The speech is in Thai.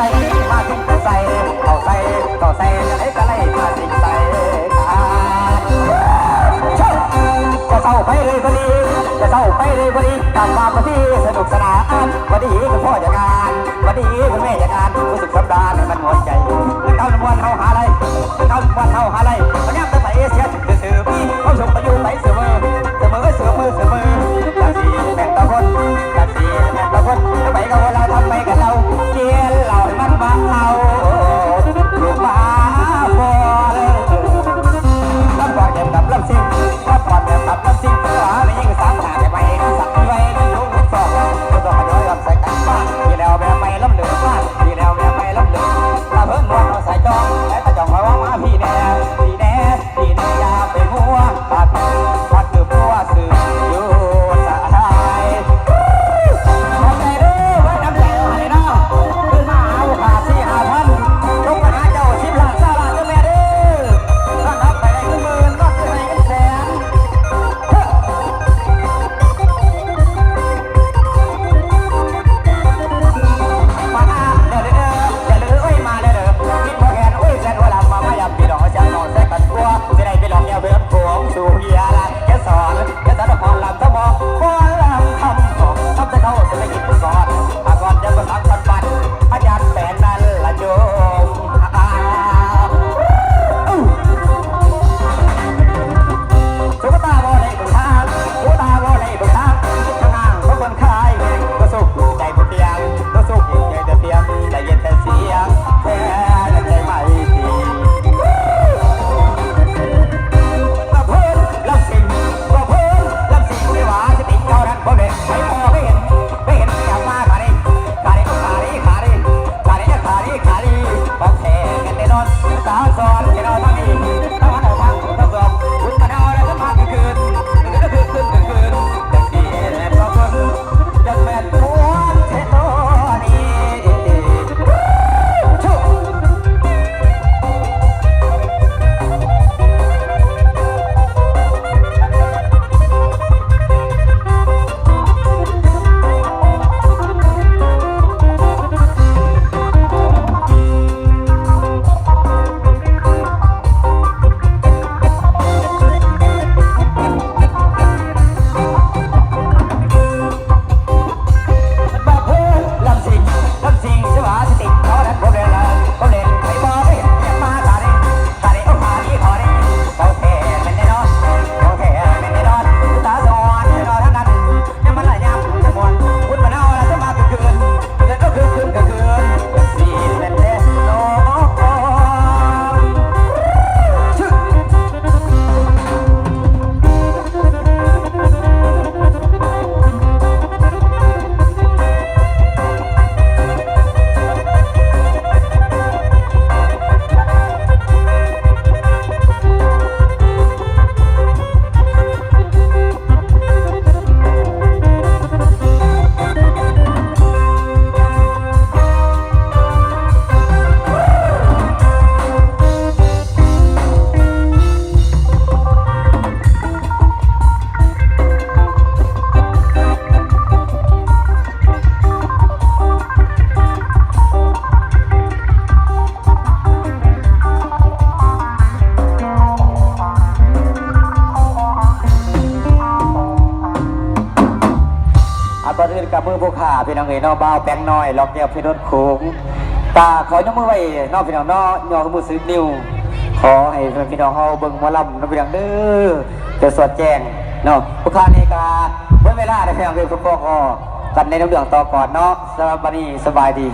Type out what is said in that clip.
ใส่มาทิ้งใส่เอาใส่ต่อใส่อะไรก็ไล่มาทิ้งใส่จะเศร้าไปเลยพอดีจะเศร้าไปเลยพอดีกลับมาพอดีสนุกสนานวันนี้คุณพ่อจะงานวันนี้คุณแม่จะงานรู้สึกสัปดาห์มันหมดใจเท่าน้ำวันเท่าหาอะไรเท่าน้ำวันเท่าหาอะไรวันนี้ตั้งแต่เอเชียถึงสื่อพี่เขาชมประยุกต์ไปเสมอจากสีแบ่งตะคนจากสีแบ่งตะคนทำไมกับเราทำไมกับเราเจียนเรามันมาเราลูกมาพอรับบอกเก็บกับรับสิ่งรับบอกเก็บกับรับสิ่งตัวไม่ยิ่งสามหาไปสักไว้ลูกสองก็ต้องมาย้อยกับใส่กันบ้างทีแล้วแบบไม่ล้มเหลือบ้างทีแล้วแบบไม่ล้มเหลือเราเพิ่งนวดเราใส่จองและตะจองไว้ว่ามาพี่แน่ยาไปหัวปัดคือพัวสื่ออยู่สายทำใจเด้อไว้ทำใจอะไรเนาะขึ้นมาเอาขาสี่หาพันลงมาหาเจ้าชิบหลังซาลาเจ้าแม่เด้อก็นับไปได้ขึ้นหมื่นก็ขึ้นให้เป็นแสนมาเด้ออย่าลืมมาเด้อคิดพอแกนแสนหัวหลังมาไม่อยากปีดอกเจ้าหนอนแสกันกลัวจะได้ไปหลอกแก้วเพื่อนผงสู่เฮียละแกสอนพอลำทั้งหมดพอลำทำของทำแต่เขาจะไม่กินกุศลอาก่อนจะมาทำปันอาจารย์แปนนั่นละโยมสุขตาบ่ได้บุญทางสุขตาบ่ได้บุญทางทางห่างเขาคนคายก็สุขใจบุญเตียงก็สุขใจแต่เตียงใจเย็นแต่เสียงแค่ใจไม่ดีสอนที่เราทำดีทำอะไรทางทดสอบคุณมาเอาอะไรก็มาคืนจะดีแน่เพราะคนจะแม่นหัวเทโตนี่ชุบก่อนอื่นกับมือผู้ขาพี่น้องเอ๋ยนอเบาแป้งน้อยล็อกแก้วพี่รถโค้งตาขอยกมือไว้นอพี่น้องนอยอมือซื้อนิ้วขอให้พี่น้องเขาเบิ่งมาลำนอพี่น้องเด้อจะสวดแจ้งเนาะผู้ขาในกาเมื่อเวลาได้พี่น้องเอ๋ยพวกพ่อกันในน้ำเดือดต่อก่อนเนาะสบายดี